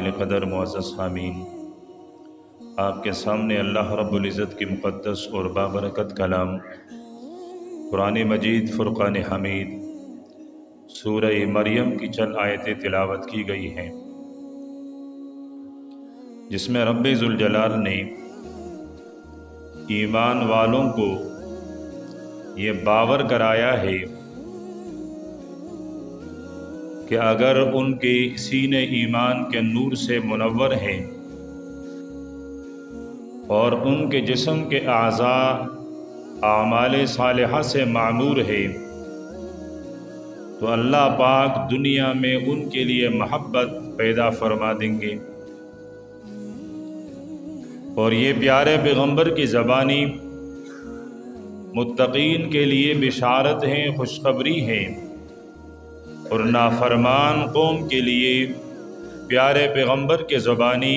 قابل قدر معزز سامعین، آپ کے سامنے اللہ رب العزت کی مقدس اور بابرکت کلام قرآن مجید فرقان حمید سورہ مریم کی چند آیتیں تلاوت کی گئی ہیں، جس میں رب ذوالجلال نے ایمان والوں کو یہ باور کرایا ہے کہ اگر ان کے سینے ایمان کے نور سے منور ہیں اور ان کے جسم کے اعضاء اعمال صالحہ سے معمور ہے تو اللہ پاک دنیا میں ان کے لیے محبت پیدا فرما دیں گے، اور یہ پیارے پیغمبر کی زبانی متقین کے لیے بشارت ہیں، خوشخبری ہے، اور نافرمان قوم کے لیے پیارے پیغمبر کے زبانی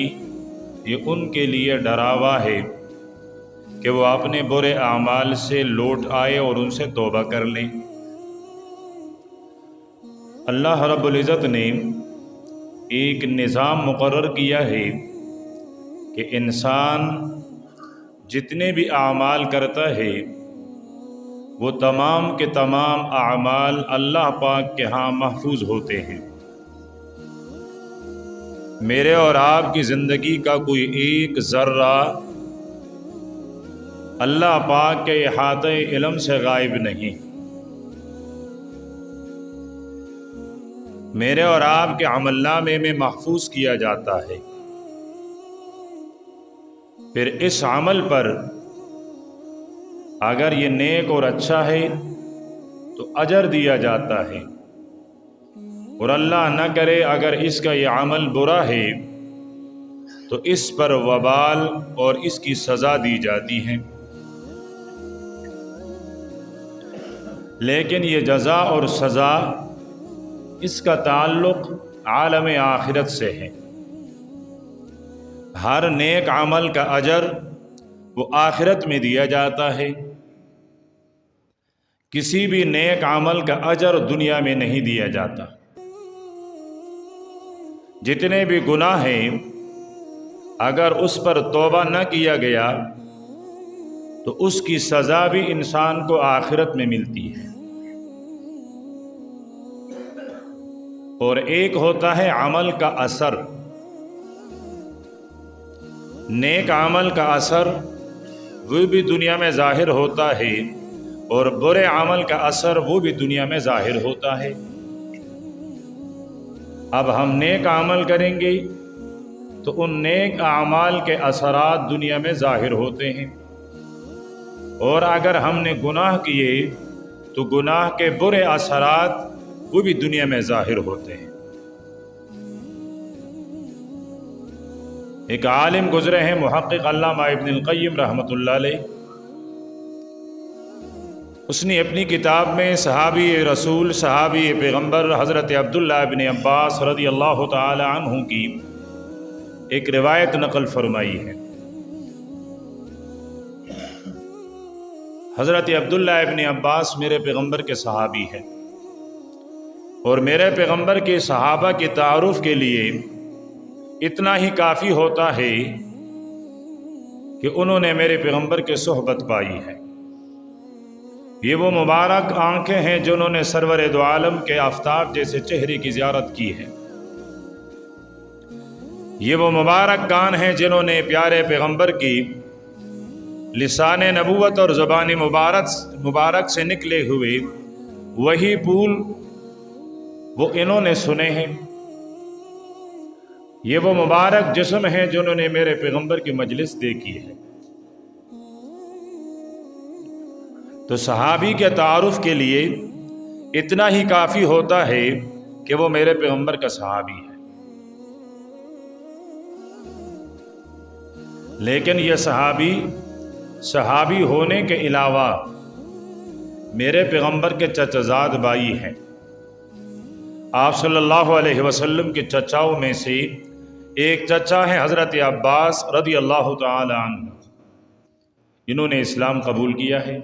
یہ ان کے لیے ڈراوا ہے کہ وہ اپنے برے اعمال سے لوٹ آئے اور ان سے توبہ کر لیں۔ اللہ رب العزت نے ایک نظام مقرر کیا ہے کہ انسان جتنے بھی اعمال کرتا ہے وہ تمام کے تمام اعمال اللہ پاک کے ہاں محفوظ ہوتے ہیں۔ میرے اور آپ کی زندگی کا کوئی ایک ذرہ اللہ پاک کے احاطۂ علم سے غائب نہیں۔ میرے اور آپ کے عمل نامے میں محفوظ کیا جاتا ہے، پھر اس عمل پر اگر یہ نیک اور اچھا ہے تو اجر دیا جاتا ہے، اور اللہ نہ کرے اگر اس کا یہ عمل برا ہے تو اس پر وبال اور اس کی سزا دی جاتی ہے۔ لیکن یہ جزا اور سزا اس کا تعلق عالم آخرت سے ہے۔ ہر نیک عمل کا اجر وہ آخرت میں دیا جاتا ہے، کسی بھی نیک عمل کا اجر دنیا میں نہیں دیا جاتا۔ جتنے بھی گناہ ہیں اگر اس پر توبہ نہ کیا گیا تو اس کی سزا بھی انسان کو آخرت میں ملتی ہے، اور ایک ہوتا ہے عمل کا اثر۔ نیک عمل کا اثر وہ بھی دنیا میں ظاہر ہوتا ہے، اور برے عمل کا اثر وہ بھی دنیا میں ظاہر ہوتا ہے۔ اب ہم نیک عمل کریں گے تو ان نیک اعمال کے اثرات دنیا میں ظاہر ہوتے ہیں، اور اگر ہم نے گناہ کیے تو گناہ کے برے اثرات وہ بھی دنیا میں ظاہر ہوتے ہیں۔ ایک عالم گزرے ہیں محقق علامہ ابن القیم رحمۃ اللہ علیہ، اس نے اپنی کتاب میں صحابی رسول صحابی پیغمبر حضرت عبداللہ ابن عباس رضی اللہ تعالی عنہ کی ایک روایت نقل فرمائی ہے۔ حضرت عبداللہ ابن عباس میرے پیغمبر کے صحابی ہیں، اور میرے پیغمبر کے صحابہ کے تعارف کے لیے اتنا ہی کافی ہوتا ہے کہ انہوں نے میرے پیغمبر کے صحبت پائی ہے۔ یہ وہ مبارک آنکھیں ہیں جنہوں نے سرور دو عالم کے آفتاب جیسے چہرے کی زیارت کی ہے۔ یہ وہ مبارک کان ہیں جنہوں نے پیارے پیغمبر کی لسان نبوت اور زبان مبارک سے نکلے ہوئے وہی پھول وہ انہوں نے سنے ہیں۔ یہ وہ مبارک جسم ہیں جنہوں نے میرے پیغمبر کی مجلس دیکھی ہے۔ تو صحابی کے تعارف کے لیے اتنا ہی کافی ہوتا ہے کہ وہ میرے پیغمبر کا صحابی ہے۔ لیکن یہ صحابی ہونے کے علاوہ میرے پیغمبر کے چچا زاد بھائی ہیں۔ آپ صلی اللہ علیہ وسلم کے چچاؤں میں سے ایک چچا ہے حضرت عباس رضی اللہ تعالی عنہ، انہوں نے اسلام قبول کیا ہے۔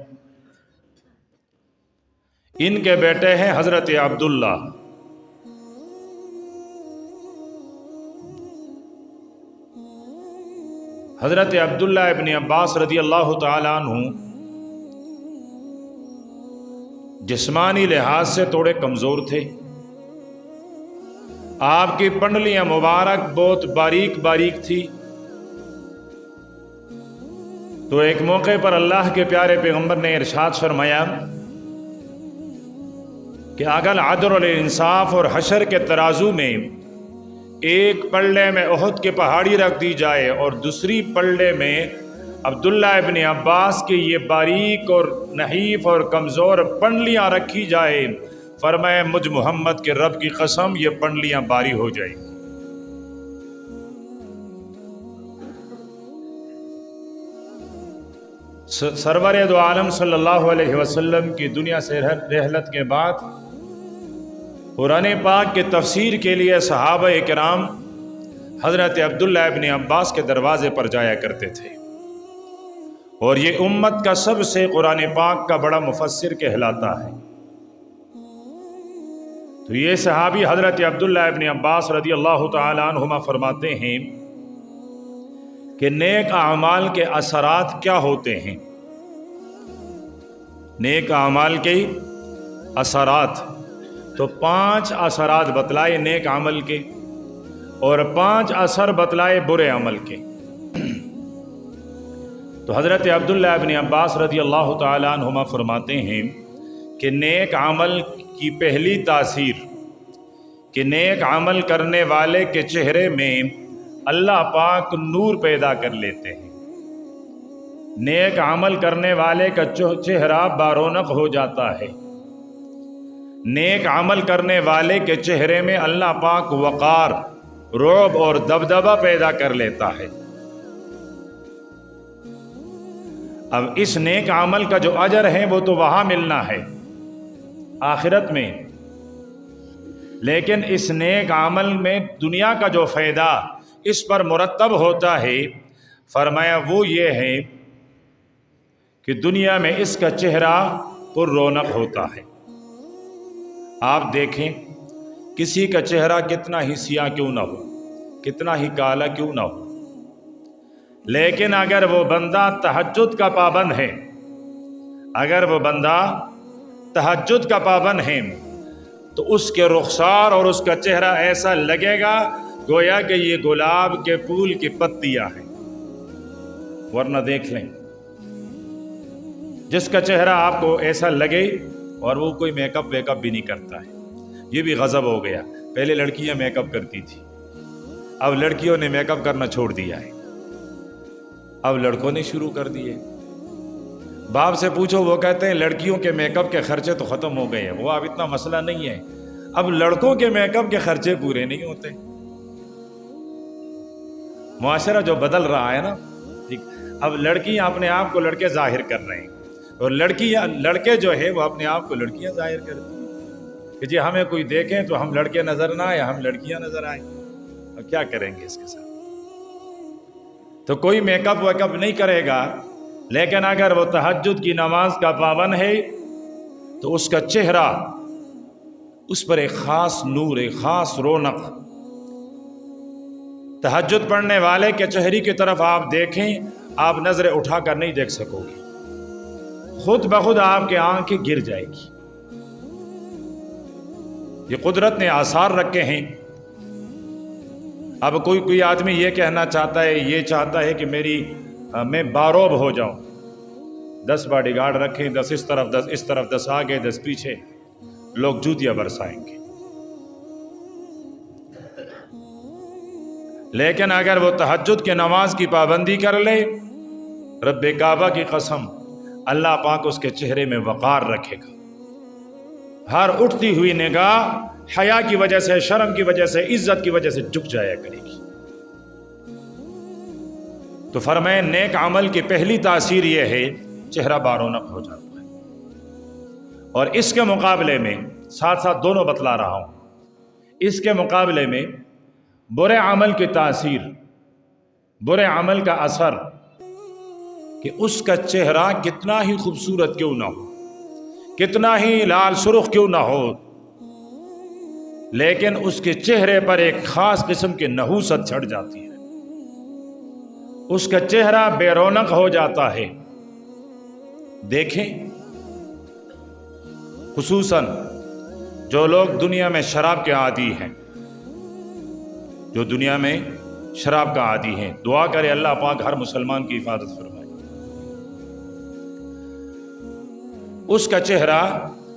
ان کے بیٹے ہیں حضرت عبداللہ، حضرت عبداللہ ابن عباس رضی اللہ تعالیٰ عنہ جسمانی لحاظ سے تھوڑے کمزور تھے. آپ کی پنڈلیاں مبارک بہت باریک باریک تھی. تو ایک موقع پر اللہ کے پیارے پیغمبر نے ارشاد فرمایا کہ اگر عدل اور انصاف اور حشر کے ترازو میں ایک پلڑے میں احد کی پہاڑی رکھ دی جائے اور دوسری پلڑے میں عبداللہ ابن عباس کی یہ باریک اور نحیف اور کمزور پنڈلیاں رکھی جائے، فرمایا مجھ محمد کے رب کی قسم یہ پنڈلیاں باری ہو جائیں گی. سرور دو عالم صلی اللہ علیہ وسلم کی دنیا سے رحلت کے بعد قرآن پاک کے تفسیر کے لیے صحابہ کرام حضرت عبداللہ ابن عباس کے دروازے پر جایا کرتے تھے، اور یہ امت کا سب سے قرآن پاک کا بڑا مفسر کہلاتا ہے. تو یہ صحابی حضرت عبداللہ ابن عباس رضی اللہ تعالی عنہما فرماتے ہیں کہ نیک اعمال کے اثرات کیا ہوتے ہیں. نیک اعمال کے اثرات، تو 5 اثرات بتلائے نیک عمل کے اور 5 اثر بتلائے برے عمل کے. تو حضرت عبداللہ ابن عباس رضی اللہ تعالی عنہما فرماتے ہیں کہ نیک عمل کی پہلی تاثیر کہ نیک عمل کرنے والے کے چہرے میں اللہ پاک نور پیدا کر لیتے ہیں. نیک عمل کرنے والے کا چہرہ بارونق ہو جاتا ہے. نیک عمل کرنے والے کے چہرے میں اللہ پاک وقار، رعب اور دبدبہ پیدا کر لیتا ہے. اب اس نیک عمل کا جو اجر ہے وہ تو وہاں ملنا ہے آخرت میں، لیکن اس نیک عمل میں دنیا کا جو فائدہ اس پر مرتب ہوتا ہے، فرمایا وہ یہ ہے کہ دنیا میں اس کا چہرہ پر رونق ہوتا ہے. آپ دیکھیں کسی کا چہرہ کتنا ہی سیاہ کیوں نہ ہو، کتنا ہی کالا کیوں نہ ہو، لیکن اگر وہ بندہ تہجد کا پابند ہے، اگر وہ بندہ تہجد کا پابند ہے تو اس کے رخسار اور اس کا چہرہ ایسا لگے گا گویا کہ یہ گلاب کے پھول کی پتیاں ہیں. ورنہ دیکھ لیں جس کا چہرہ آپ کو ایسا لگے اور وہ کوئی میک اپ ویک اپ بھی نہیں کرتا ہے. یہ بھی غضب ہو گیا. پہلے لڑکیاں میک اپ کرتی تھی، اب لڑکیوں نے میک اپ کرنا چھوڑ دیا ہے، اب لڑکوں نے شروع کر دیے. باپ سے پوچھو وہ کہتے ہیں لڑکیوں کے میک اپ کے خرچے تو ختم ہو گئے ہیں، وہ اب اتنا مسئلہ نہیں ہے، اب لڑکوں کے میک اپ کے خرچے پورے نہیں ہوتے. معاشرہ جو بدل رہا ہے نا، اب لڑکیاں اپنے آپ کو لڑکے ظاہر کر رہے ہیں اور لڑکے جو ہے وہ اپنے آپ کو لڑکیاں ظاہر کرتی ہیں کہ جی ہمیں کوئی دیکھیں تو ہم لڑکے نظر نہ آئے، ہم لڑکیاں نظر آئیں. اب کیا کریں گے اس کے ساتھ؟ تو کوئی میک اپ ویک اپ نہیں کرے گا، لیکن اگر وہ تہجد کی نماز کا پابند ہے تو اس کا چہرہ، اس پر ایک خاص نور، ایک خاص رونق. تہجد پڑھنے والے کے چہرے کی طرف آپ دیکھیں، آپ نظریں اٹھا کر نہیں دیکھ سکو گے، خود بخود آپ کے آنکھیں گر جائے گی. یہ قدرت نے آثار رکھے ہیں. اب کوئی آدمی یہ کہنا چاہتا ہے، یہ چاہتا ہے کہ میں باروب ہو جاؤں، 10 باڈی گارڈ رکھیں، 10 اس طرف 10 اس طرف، 10 آگے 10 پیچھے، لوگ جوتیاں برسائیں گے. لیکن اگر وہ تہجد کے نماز کی پابندی کر لے، رب کعبہ کی قسم اللہ پاک اس کے چہرے میں وقار رکھے گا. ہر اٹھتی ہوئی نگاہ حیا کی وجہ سے، شرم کی وجہ سے، عزت کی وجہ سے جھک جایا کرے گی. تو فرمائے نیک عمل کی پہلی تاثیر یہ ہے چہرہ بارونق ہو جاتا ہے. اور اس کے مقابلے میں ساتھ ساتھ دونوں بتلا رہا ہوں، اس کے مقابلے میں برے عمل کی تاثیر، برے عمل کا اثر کہ اس کا چہرہ کتنا ہی خوبصورت کیوں نہ ہو، کتنا ہی لال سرخ کیوں نہ ہو، لیکن اس کے چہرے پر ایک خاص قسم کی نحوست چھڑ جاتی ہے. اس کا چہرہ بے رونق ہو جاتا ہے۔ دیکھیں خصوصاً جو لوگ دنیا میں شراب کے عادی ہیں، جو دنیا میں شراب کا عادی ہیں، دعا کرے اللہ پاک ہر مسلمان کی حفاظت فرمائے۔ اس کا چہرہ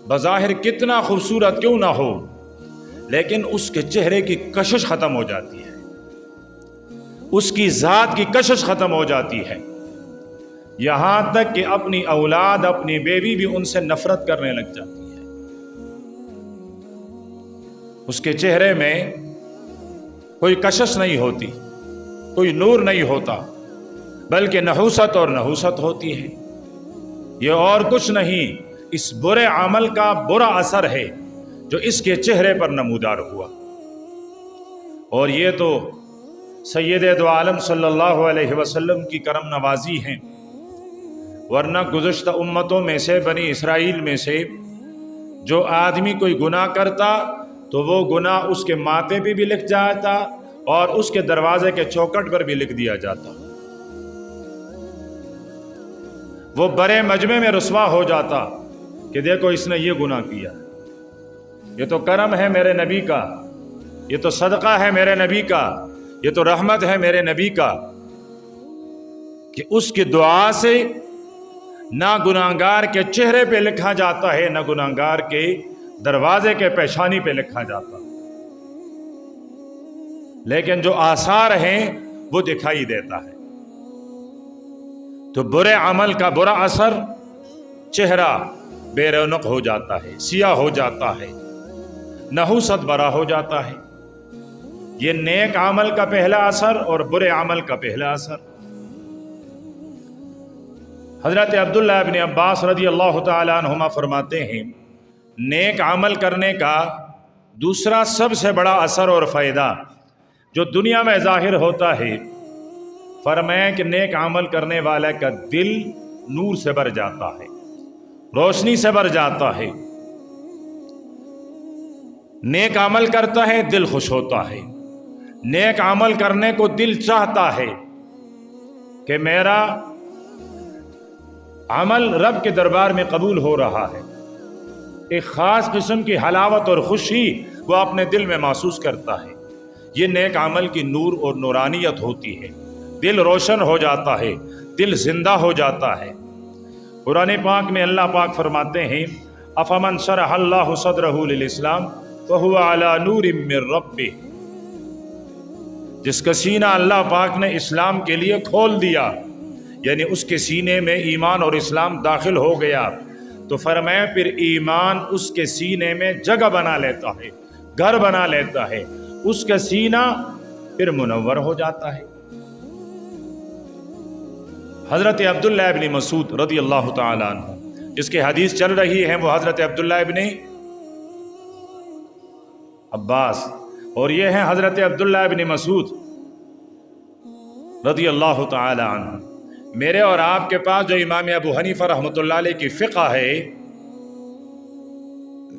بظاہر کتنا خوبصورت کیوں نہ ہو، لیکن اس کے چہرے کی کشش ختم ہو جاتی ہے، اس کی ذات کی کشش ختم ہو جاتی ہے، یہاں تک کہ اپنی اولاد، اپنی بیوی بھی ان سے نفرت کرنے لگ جاتی ہے۔ اس کے چہرے میں کوئی کشش نہیں ہوتی، کوئی نور نہیں ہوتا، بلکہ نحوست اور نحوست ہوتی ہے۔ یہ اور کچھ نہیں، اس برے عمل کا برا اثر ہے جو اس کے چہرے پر نمودار ہوا۔ اور یہ تو سید دو عالم صلی اللہ علیہ وسلم کی کرم نوازی ہیں، ورنہ گزشتہ امتوں میں سے، بنی اسرائیل میں سے، جو آدمی کوئی گناہ کرتا تو وہ گناہ اس کے ماتھے پہ بھی لکھ جاتا اور اس کے دروازے کے چوکٹ پر بھی لکھ دیا جاتا، وہ بڑے مجمع میں رسوا ہو جاتا کہ دیکھو اس نے یہ گناہ کیا۔ یہ تو کرم ہے میرے نبی کا، یہ تو صدقہ ہے میرے نبی کا، یہ تو رحمت ہے میرے نبی کا، کہ اس کی دعا سے نہ گناہگار کے چہرے پہ لکھا جاتا ہے، نہ گناہگار کے دروازے کے پیشانی پہ لکھا جاتا، لیکن جو آثار ہیں وہ دکھائی دیتا ہے۔ تو برے عمل کا برا اثر، چہرہ بے رونق ہو جاتا ہے، سیاہ ہو جاتا ہے، نحوست برا ہو جاتا ہے۔ یہ نیک عمل کا پہلا اثر اور برے عمل کا پہلا اثر۔ حضرت عبداللہ ابن عباس رضی اللہ تعالی عنہما فرماتے ہیں، نیک عمل کرنے کا دوسرا سب سے بڑا اثر اور فائدہ جو دنیا میں ظاہر ہوتا ہے، فرمایا کہ نیک عمل کرنے والے کا دل نور سے بھر جاتا ہے، روشنی سے بھر جاتا ہے۔ نیک عمل کرتا ہے دل خوش ہوتا ہے، نیک عمل کرنے کو دل چاہتا ہے کہ میرا عمل رب کے دربار میں قبول ہو رہا ہے۔ ایک خاص قسم کی حلاوت اور خوشی وہ اپنے دل میں محسوس کرتا ہے۔ یہ نیک عمل کی نور اور نورانیت ہوتی ہے، دل روشن ہو جاتا ہے، دل زندہ ہو جاتا ہے۔ قرآن پاک میں اللہ پاک فرماتے ہیں، افمن شرح اللہ صدرہ للاسلام فہو علی نور من ربہ، جس کا سینہ اللہ پاک نے اسلام کے لیے کھول دیا، یعنی اس کے سینے میں ایمان اور اسلام داخل ہو گیا، تو فرمایا پھر ایمان اس کے سینے میں جگہ بنا لیتا ہے، گھر بنا لیتا ہے، اس کا سینہ پھر منور ہو جاتا ہے۔ حضرت عبداللہ ابن مسعود رضی اللہ تعالی عنہ، جس کی حدیث چل رہی ہے وہ حضرت عبداللہ ابن عباس، اور یہ ہیں حضرت عبداللہ ابن مسعود رضی اللہ تعالی عنہ۔ میرے اور آپ کے پاس جو امام ابو حنیفہ رحمۃ اللہ علیہ کی فقہ ہے،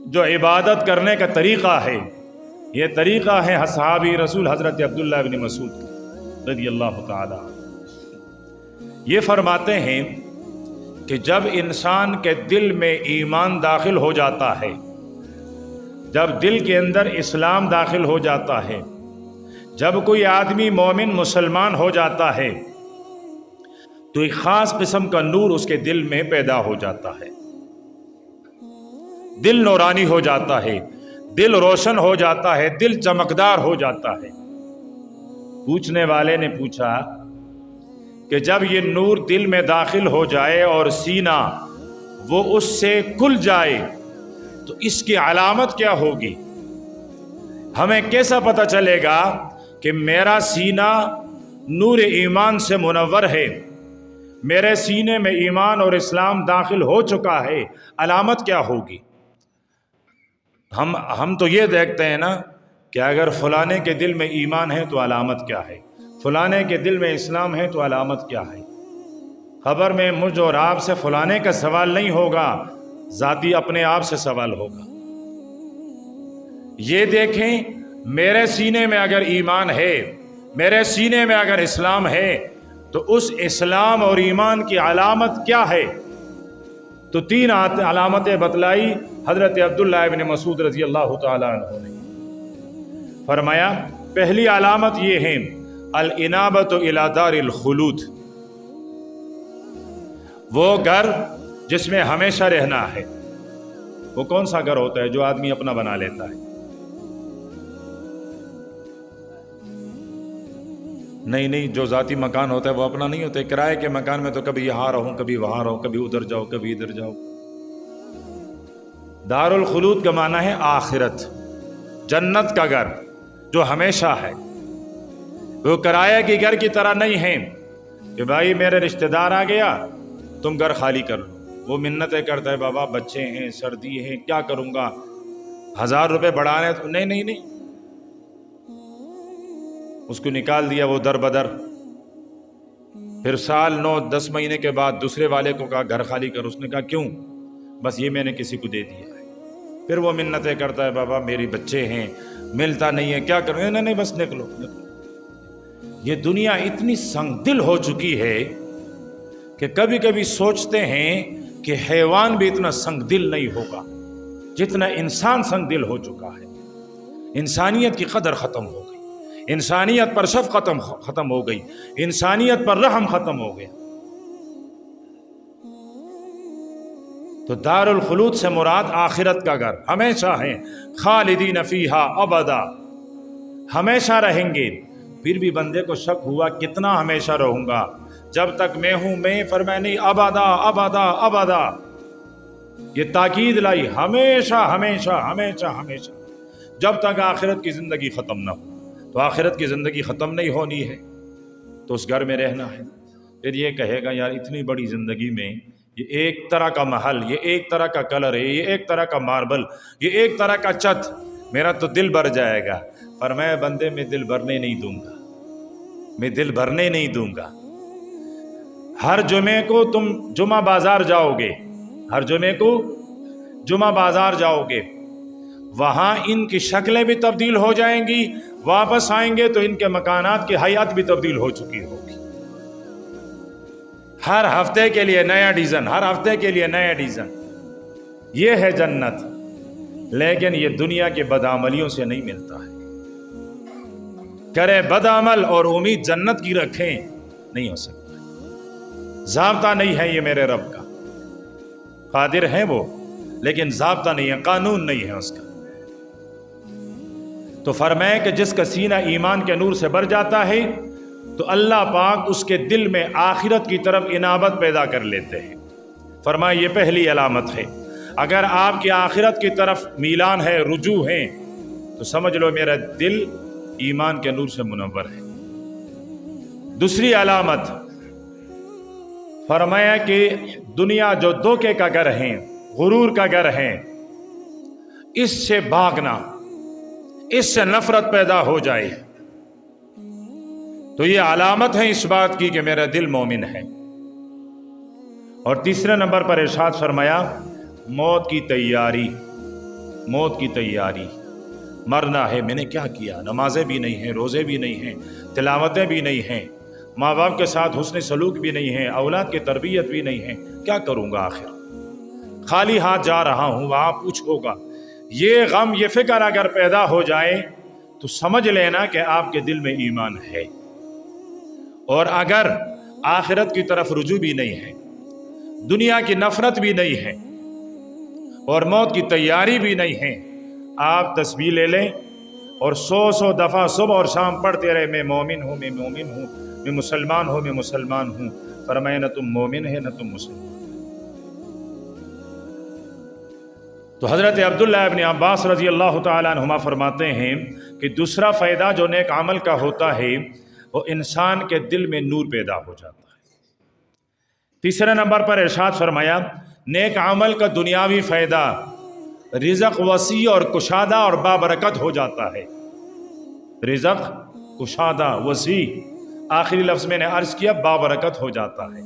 جو عبادت کرنے کا طریقہ ہے، یہ طریقہ ہے صحابی رسول حضرت عبداللہ ابن مسعود رضی اللہ تعالی عنہ۔ یہ فرماتے ہیں کہ جب انسان کے دل میں ایمان داخل ہو جاتا ہے، جب دل کے اندر اسلام داخل ہو جاتا ہے، جب کوئی آدمی مومن مسلمان ہو جاتا ہے، تو ایک خاص قسم کا نور اس کے دل میں پیدا ہو جاتا ہے، دل نورانی ہو جاتا ہے، دل روشن ہو جاتا ہے، دل چمکدار ہو جاتا ہے۔ پوچھنے والے نے پوچھا کہ جب یہ نور دل میں داخل ہو جائے اور سینہ وہ اس سے کھل جائے تو اس کی علامت کیا ہوگی؟ ہمیں کیسا پتہ چلے گا کہ میرا سینہ نور ایمان سے منور ہے، میرے سینے میں ایمان اور اسلام داخل ہو چکا ہے؟ علامت کیا ہوگی؟ ہم تو یہ دیکھتے ہیں نا کہ اگر فلانے کے دل میں ایمان ہے تو علامت کیا ہے، فلانے کے دل میں اسلام ہے تو علامت کیا ہے۔ خبر میں مجھ اور آپ سے فلانے کا سوال نہیں ہوگا، ذاتی اپنے آپ سے سوال ہوگا۔ یہ دیکھیں میرے سینے میں اگر ایمان ہے، میرے سینے میں اگر اسلام ہے، تو اس اسلام اور ایمان کی علامت کیا ہے؟ تو 3 علامتیں بتلائی حضرت عبداللہ ابن مسعود رضی اللہ تعالیٰ عنہ نے۔ فرمایا پہلی علامت یہ ہے الانابۃ الی دار الخلود، وہ گھر جس میں ہمیشہ رہنا ہے۔ وہ کون سا گھر ہوتا ہے جو آدمی اپنا بنا لیتا ہے؟ نہیں، جو ذاتی مکان ہوتا ہے وہ اپنا نہیں ہوتا ہے۔ کرائے کے مکان میں تو کبھی یہاں رہوں، کبھی وہاں رہوں، کبھی ادھر جاؤ، کبھی ادھر جاؤ۔ دار الخلود کا معنی ہے آخرت، جنت کا گھر جو ہمیشہ ہے۔ وہ کرایہ کے گھر کی طرح نہیں ہے کہ بھائی میرے رشتہ دار آ گیا تم گھر خالی کر لو۔ وہ منتیں کرتا ہے، بابا بچے ہیں، سردی ہے، کیا کروں گا، 1000 روپے بڑھانے تو نہیں، اس کو نکال دیا وہ در بدر۔ پھر سال 9-10 مہینے کے بعد دوسرے والے کو کہا گھر خالی کر، اس نے کہا کیوں؟ بس یہ میں نے کسی کو دے دیا ہے۔ پھر وہ منتیں کرتا ہے، بابا میری بچے ہیں، ملتا نہیں ہے، کیا کروں؟ نہیں بس نکلو۔ یہ دنیا اتنی سنگ دل ہو چکی ہے کہ کبھی کبھی سوچتے ہیں کہ حیوان بھی اتنا سنگ دل نہیں ہوگا جتنا انسان سنگ دل ہو چکا ہے۔ انسانیت کی قدر ختم ہو گئی، انسانیت پر شفقت ختم ہو گئی، انسانیت پر رحم ختم ہو گیا۔ تو دار الخلود سے مراد آخرت کا گھر، ہمیشہ ہے، خالدین فیہا ابدا، ہمیشہ رہیں گے۔ پھر بھی بندے کو شک ہوا کتنا ہمیشہ رہوں گا؟ جب تک میں ہوں میں، فرمایا نہیں، ابدا ابدا ابدا، یہ تاکید لائی، ہمیشہ ہمیشہ ہمیشہ ہمیشہ، جب تک آخرت کی زندگی ختم نہ ہو۔ تو آخرت کی زندگی ختم نہیں ہونی ہے تو اس گھر میں رہنا ہے۔ پھر یہ کہے گا یار اتنی بڑی زندگی میں یہ ایک طرح کا محل، یہ ایک طرح کا کلر ہے، یہ ایک طرح کا ماربل، یہ ایک طرح کا چھت، میرا تو دل بھر جائے گا۔ فرمایا بندے میں دل بھرنے نہیں دوں گا، میں دل بھرنے نہیں دوں گا۔ ہر جمعے کو تم جمعہ بازار جاؤ گے، ہر جمعے کو جمعہ بازار جاؤ گے، وہاں ان کی شکلیں بھی تبدیل ہو جائیں گی، واپس آئیں گے تو ان کے مکانات کی حیات بھی تبدیل ہو چکی ہوگی۔ ہر ہفتے کے لیے نیا ڈیزائن، ہر ہفتے کے لیے نیا ڈیزائن، یہ ہے جنت۔ لیکن یہ دنیا کے بدعملیوں سے نہیں ملتا ہے۔ کرے بدعمل اور امید جنت کی رکھیں، نہیں ہو سکتا۔ ضابطہ نہیں ہے یہ میرے رب کا، قادر ہے وہ لیکن ضابطہ نہیں ہے، قانون نہیں ہے اس کا۔ تو فرمائے کہ جس کا سینہ ایمان کے نور سے بھر جاتا ہے تو اللہ پاک اس کے دل میں آخرت کی طرف انابت پیدا کر لیتے ہیں۔ فرمائے یہ پہلی علامت ہے۔ اگر آپ کی آخرت کی طرف میلان ہے، رجوع ہے، تو سمجھ لو میرا دل ایمان کے نور سے منور ہے۔ دوسری علامت فرمایا کہ دنیا جو دھوکے کا گھر ہے، غرور کا گھر ہے، اس سے بھاگنا، اس سے نفرت پیدا ہو جائے تو یہ علامت ہے اس بات کی کہ میرا دل مومن ہے۔ اور تیسرے نمبر پر ارشاد فرمایا موت کی تیاری، موت کی تیاری، مرنا ہے، میں نے کیا کیا؟ نمازیں بھی نہیں ہیں، روزے بھی نہیں ہیں، تلاوتیں بھی نہیں ہیں، ماں باپ کے ساتھ حسن سلوک بھی نہیں ہے، اولاد کی تربیت بھی نہیں ہے، کیا کروں گا آخر؟ خالی ہاتھ جا رہا ہوں، وہاں پوچھو گا۔ یہ غم، یہ فکر اگر پیدا ہو جائے تو سمجھ لینا کہ آپ کے دل میں ایمان ہے۔ اور اگر آخرت کی طرف رجوع بھی نہیں ہے، دنیا کی نفرت بھی نہیں ہے اور موت کی تیاری بھی نہیں ہے، آپ تسبیح لے لیں اور 100 دفعہ صبح اور شام پڑھتے رہے، میں مومن ہوں، میں مومن ہوں، میں مسلمان ہوں، میں مسلمان ہوں۔ فرمایا نہ تم مومن ہے نہ تم مسلمان۔ تو حضرت عبداللہ ابن عباس رضی اللہ تعالیٰ عنہما فرماتے ہیں کہ دوسرا فائدہ جو نیک عمل کا ہوتا ہے وہ انسان کے دل میں نور پیدا ہو جاتا ہے۔ تیسرے نمبر پر ارشاد فرمایا نیک عمل کا دنیاوی فائدہ، رزق وسیع اور کشادہ اور بابرکت ہو جاتا ہے۔ رزق کشادہ، وسیع، آخری لفظ میں نے عرض کیا بابرکت ہو جاتا ہے۔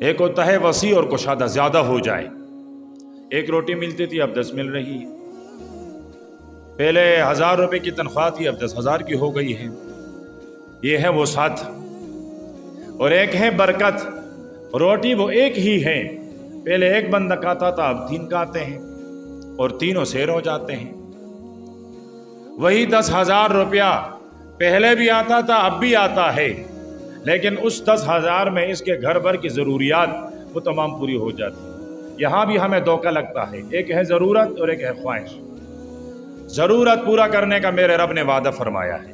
ایک ہوتا ہے وسیع اور کشادہ، زیادہ ہو جائے۔ ایک روٹی ملتی تھی اب 10 مل رہی ہے، پہلے 1000 روپے کی تنخواہ تھی اب 10,000 کی ہو گئی ہے۔ یہ ہے وہ ساتھ۔ اور ایک ہے برکت۔ روٹی وہ ایک ہی ہے، پہلے ایک بندہ کھاتا تھا، اب 3 کھاتے ہیں اور تینوں سیر ہو جاتے ہیں۔ وہی 10,000 روپیہ پہلے بھی آتا تھا، اب بھی آتا ہے، لیکن اس 10,000 میں اس کے گھر بھر کی ضروریات وہ تمام پوری ہو جاتی ہیں۔ یہاں بھی ہمیں دھوکہ لگتا ہے، ایک ہے ضرورت اور ایک ہے خواہش۔ ضرورت پورا کرنے کا میرے رب نے وعدہ فرمایا ہے،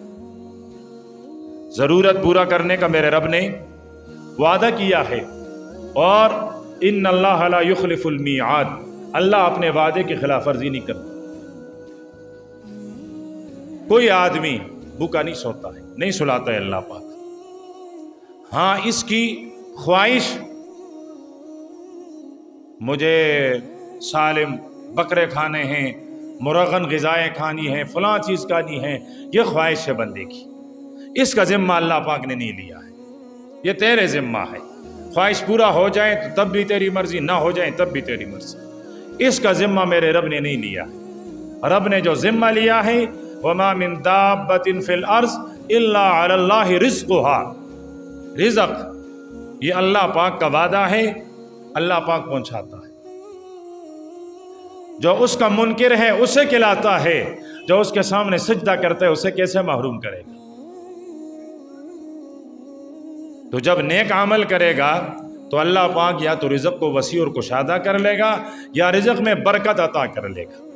ضرورت پورا کرنے کا میرے رب نے وعدہ کیا ہے، اور ان اللہ لا یخلف المیعاد، اللہ اپنے وعدے کی خلاف ورزی نہیں کرتا۔ کوئی آدمی بھوکا نہیں سوتا ہے، نہیں سلاتا ہے اللہ پاک۔ ہاں اس کی خواہش مجھے سالم بکرے کھانے ہیں، مرغن غذائیں کھانی ہیں، فلاں چیز کھانی ہے، یہ خواہش ہے بندے کی، اس کا ذمہ اللہ پاک نے نہیں لیا ہے، یہ تیرے ذمہ ہے۔ خواہش پورا ہو جائے تو تب بھی تیری مرضی، نہ ہو جائے تب بھی تیری مرضی، اس کا ذمہ میرے رب نے نہیں لیا ہے۔ رب نے جو ذمہ لیا ہے وَمَا مِن دَابَّةٍ فِي الْأَرْضِ إِلَّا عَلَى اللَّهِ رِزْقُهَا، رزق یہ اللہ پاک کا وعدہ ہے، اللہ پاک پہنچاتا ہے۔ جو اس کا منکر ہے اسے کھلاتا ہے، جو اس کے سامنے سجدہ کرتا ہے اسے کیسے محروم کرے گا؟ تو جب نیک عمل کرے گا تو اللہ پاک یا تو رزق کو وسیع اور کشادہ کر لے گا، یا رزق میں برکت عطا کر لے گا۔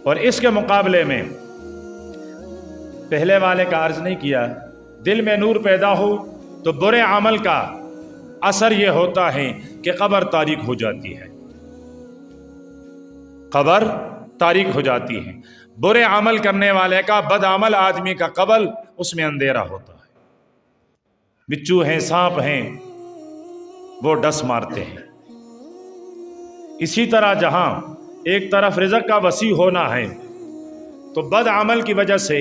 اور اس کے مقابلے میں پہلے والے کا عرض نہیں کیا، دل میں نور پیدا ہو تو برے عمل کا اثر یہ ہوتا ہے کہ قبر تاریک ہو جاتی ہے، قبر تاریک ہو جاتی ہے۔ برے عمل کرنے والے کا، بد عمل آدمی کا قبر، اس میں اندھیرا ہوتا ہے، بچو ہیں، سانپ ہیں، وہ ڈس مارتے ہیں۔ اسی طرح جہاں ایک طرف رزق کا وسیع ہونا ہے تو بد عمل کی وجہ سے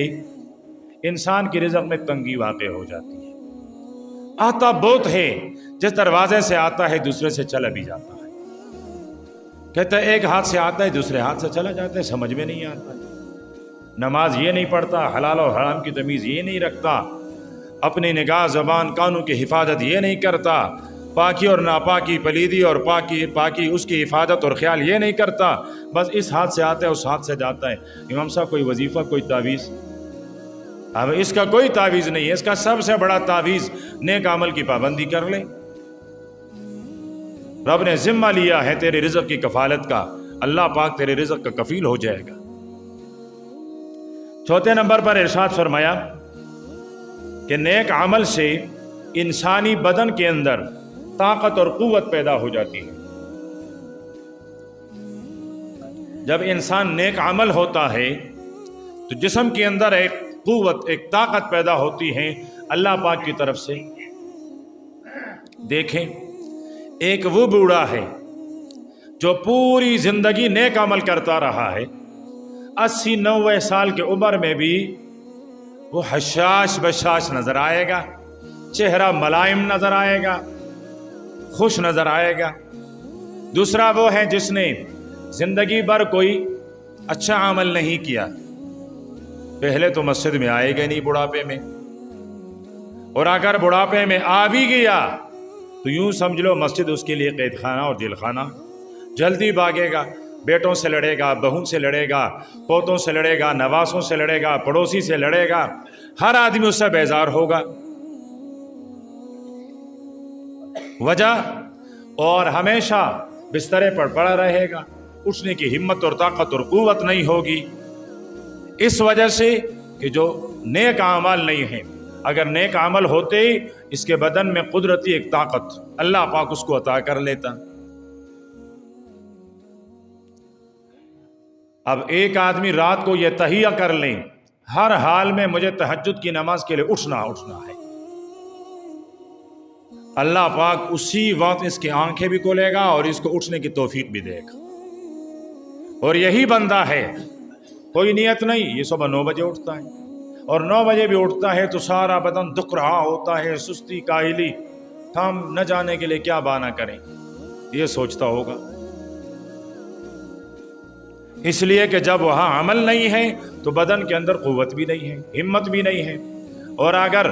انسان کی رزق میں تنگی واقع ہو جاتی ہے۔ آتا بہت ہے، جس دروازے سے آتا ہے دوسرے سے چلا بھی جاتا ہے، کہتا ہے ایک ہاتھ سے آتا ہے دوسرے ہاتھ سے چلا جاتا ہے، سمجھ میں نہیں آتا ہے۔ نماز یہ نہیں پڑھتا، حلال اور حرام کی تمیز یہ نہیں رکھتا، اپنی نگاہ زبان کانوں کی حفاظت یہ نہیں کرتا، پاکی اور ناپاکی، پلیدی اور پاکی اس کی حفاظت اور خیال یہ نہیں کرتا، بس اس ہاتھ سے آتا ہے اس ہاتھ سے جاتا ہے۔ امام صاحب کوئی وظیفہ، کوئی تعویذ؟ اب اس کا کوئی تعویذ نہیں ہے، اس کا سب سے بڑا تعویذ نیک عمل کی پابندی کر لے۔ رب نے ذمہ لیا ہے تیرے رزق کی کفالت کا، اللہ پاک تیرے رزق کا کفیل ہو جائے گا۔ چوتھے نمبر پر ارشاد فرمایا کہ نیک عمل سے انسانی بدن کے اندر طاقت اور قوت پیدا ہو جاتی ہے۔ جب انسان نیک عمل ہوتا ہے تو جسم کے اندر ایک قوت، ایک طاقت پیدا ہوتی ہے اللہ پاک کی طرف سے۔ دیکھیں، ایک وہ بوڑھا ہے جو پوری زندگی نیک عمل کرتا رہا ہے، 80-90 سال کی عمر میں بھی وہ حشاش بشاش نظر آئے گا، چہرہ ملائم نظر آئے گا، خوش نظر آئے گا۔ دوسرا وہ ہے جس نے زندگی بھر کوئی اچھا عمل نہیں کیا، پہلے تو مسجد میں آئے گا نہیں بڑھاپے میں، اور اگر بڑھاپے میں آ بھی گیا تو یوں سمجھ لو مسجد اس کے لیے قید خانہ اور جیل خانہ۔ جلدی بھاگے گا، بیٹوں سے لڑے گا، بہن سے لڑے گا، پوتوں سے لڑے گا، نواسوں سے لڑے گا، پڑوسی سے لڑے گا، ہر آدمی اس سے بیزار ہوگا۔ وجہ، اور ہمیشہ بسترے پر پڑا رہے گا، اٹھنے کی ہمت اور طاقت اور قوت نہیں ہوگی، اس وجہ سے کہ جو نیک اعمال نہیں ہیں۔ اگر نیک عمل ہوتے اس کے بدن میں قدرتی ایک طاقت اللہ پاک اس کو عطا کر لیتا۔ اب ایک آدمی رات کو یہ تہیہ کر لیں ہر حال میں مجھے تہجد کی نماز کے لیے اٹھنا ہے، اللہ پاک اسی وقت اس کی آنکھیں بھی کھولے گا اور اس کو اٹھنے کی توفیق بھی دے گا۔ اور یہی بندہ ہے کوئی نیت نہیں، یہ صبح 9 بجے اٹھتا ہے، اور 9 بجے بھی اٹھتا ہے تو سارا بدن دکھ رہا ہوتا ہے، سستی کاہلی، ہم نہ جانے کے لیے کیا بہانہ کریں، یہ سوچتا ہوگا۔ اس لیے کہ جب وہاں عمل نہیں ہے تو بدن کے اندر قوت بھی نہیں ہے، ہمت بھی نہیں ہے، اور اگر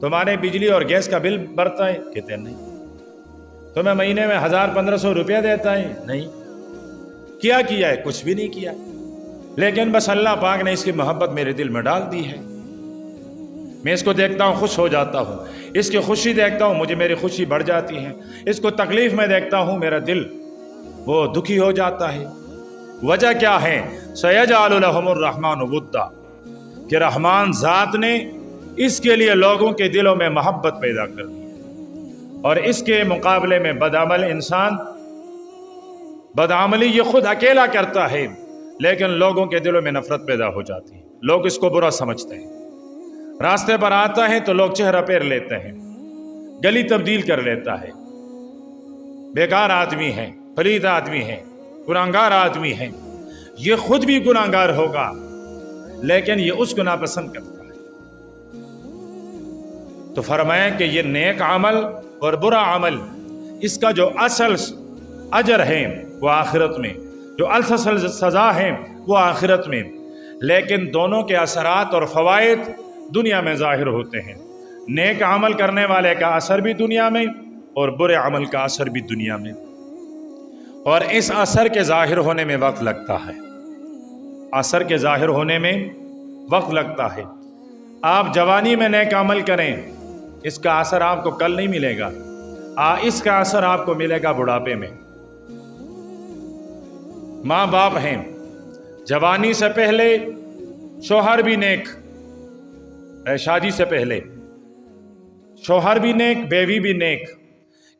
تمہارے بجلی اور گیس کا بل بھرتا ہے؟ کہتے ہیں نہیں۔ تمہیں مہینے میں 1000-1500 روپیہ دیتا ہے؟ نہیں۔ کیا ہے؟ کچھ بھی نہیں کیا، لیکن بس اللہ پاک نے اس کی محبت میرے دل میں ڈال دی ہے۔ میں اس کو دیکھتا ہوں خوش ہو جاتا ہوں، اس کی خوشی دیکھتا ہوں مجھے میری خوشی بڑھ جاتی ہے، اس کو تکلیف میں دیکھتا ہوں میرا دل وہ دکھی ہو جاتا ہے۔ وجہ کیا ہے؟ سَيَجْعَلُ لَهُمُ الرَّحْمَنُ وُدًّا، کہ رحمان ذات نے اس کے لیے لوگوں کے دلوں میں محبت پیدا کر دی، اور اس کے مقابلے میں بدعمل انسان بدعملی یہ خود اکیلا کرتا ہے، لیکن لوگوں کے دلوں میں نفرت پیدا ہو جاتی ہے، لوگ اس کو برا سمجھتے ہیں۔ راستے پر آتا ہے تو لوگ چہرہ پھیر لیتے ہیں، گلی تبدیل کر لیتا ہے، بیکار آدمی ہے، پلید آدمی ہے، گناہگار آدمی ہے، یہ خود بھی گناہگار ہوگا لیکن یہ اس کو ناپسند کرتا ہے۔ تو فرمایا کہ یہ نیک عمل اور برا عمل، اس کا جو اصل اجر ہے وہ آخرت میں، جو اصل سزا ہے وہ آخرت میں، لیکن دونوں کے اثرات اور فوائد دنیا میں ظاہر ہوتے ہیں۔ نیک عمل کرنے والے کا اثر بھی دنیا میں اور برے عمل کا اثر بھی دنیا میں، اور اس اثر کے ظاہر ہونے میں وقت لگتا ہے، اثر کے ظاہر ہونے میں وقت لگتا ہے۔ آپ جوانی میں نیک عمل کریں، اس کا اثر آپ کو کل نہیں ملے گا، اس کا اثر آپ کو ملے گا بڑھاپے میں۔ ماں باپ ہیں، جوانی سے پہلے شوہر بھی نیک، شادی سے پہلے شوہر بھی نیک، بیوی بھی نیک،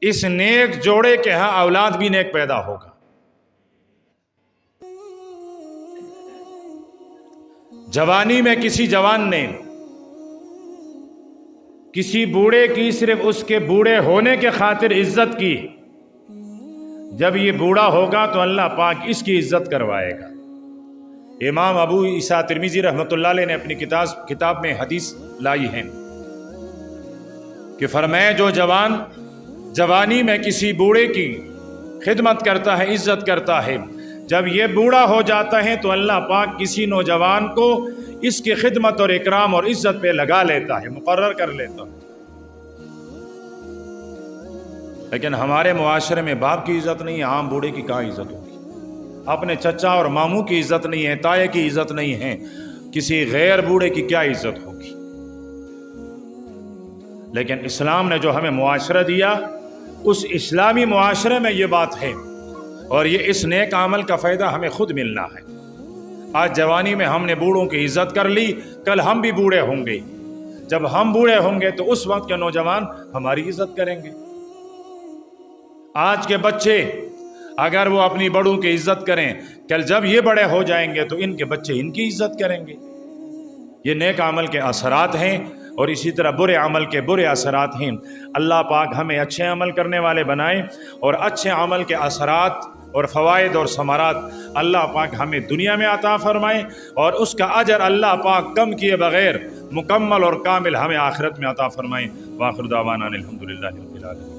اس نیک جوڑے کے ہاں اولاد بھی نیک پیدا ہوگا۔ جوانی میں کسی جوان نے کسی بوڑھے کی صرف اس کے بوڑھے ہونے کے خاطر عزت کی، جب یہ بوڑھا ہوگا تو اللہ پاک اس کی عزت کروائے گا۔ امام ابو عیسیٰ ترمذی رحمۃ اللہ علیہ نے اپنی کتاب میں حدیث لائی ہے کہ فرمایا جو جوان جوانی میں کسی بوڑھے کی خدمت کرتا ہے، عزت کرتا ہے، جب یہ بوڑھا ہو جاتا ہے تو اللہ پاک کسی نوجوان کو اس کی خدمت اور اکرام اور عزت پہ لگا لیتا ہے، مقرر کر لیتا ہے۔ لیکن ہمارے معاشرے میں باپ کی عزت نہیں ہے، عام بوڑھے کی کہاں عزت ہوگی؟ اپنے چچا اور ماموں کی عزت نہیں ہے، تائے کی عزت نہیں ہے، کسی غیر بوڑھے کی کیا عزت ہوگی؟ لیکن اسلام نے جو ہمیں معاشرہ دیا، اس اسلامی معاشرے میں یہ بات ہے، اور یہ اس نیک عمل کا فائدہ ہمیں خود ملنا ہے۔ آج جوانی میں ہم نے بوڑھوں کی عزت کر لی، کل ہم بھی بوڑھے ہوں گے، جب ہم بوڑھے ہوں گے تو اس وقت کے نوجوان ہماری عزت کریں گے۔ آج کے بچے اگر وہ اپنی بڑوں کی عزت کریں، کل جب یہ بڑے ہو جائیں گے تو ان کے بچے ان کی عزت کریں گے۔ یہ نیک عمل کے اثرات ہیں، اور اسی طرح برے عمل کے برے اثرات ہیں۔ اللہ پاک ہمیں اچھے عمل کرنے والے بنائیں، اور اچھے عمل کے اثرات اور فوائد اور ثمرات اللہ پاک ہمیں دنیا میں عطا فرمائیں، اور اس کا اجر اللہ پاک کم کیے بغیر مکمل اور کامل ہمیں آخرت میں عطا فرمائیں۔ وآخر دعوانا الحمدللہ رب العالمین۔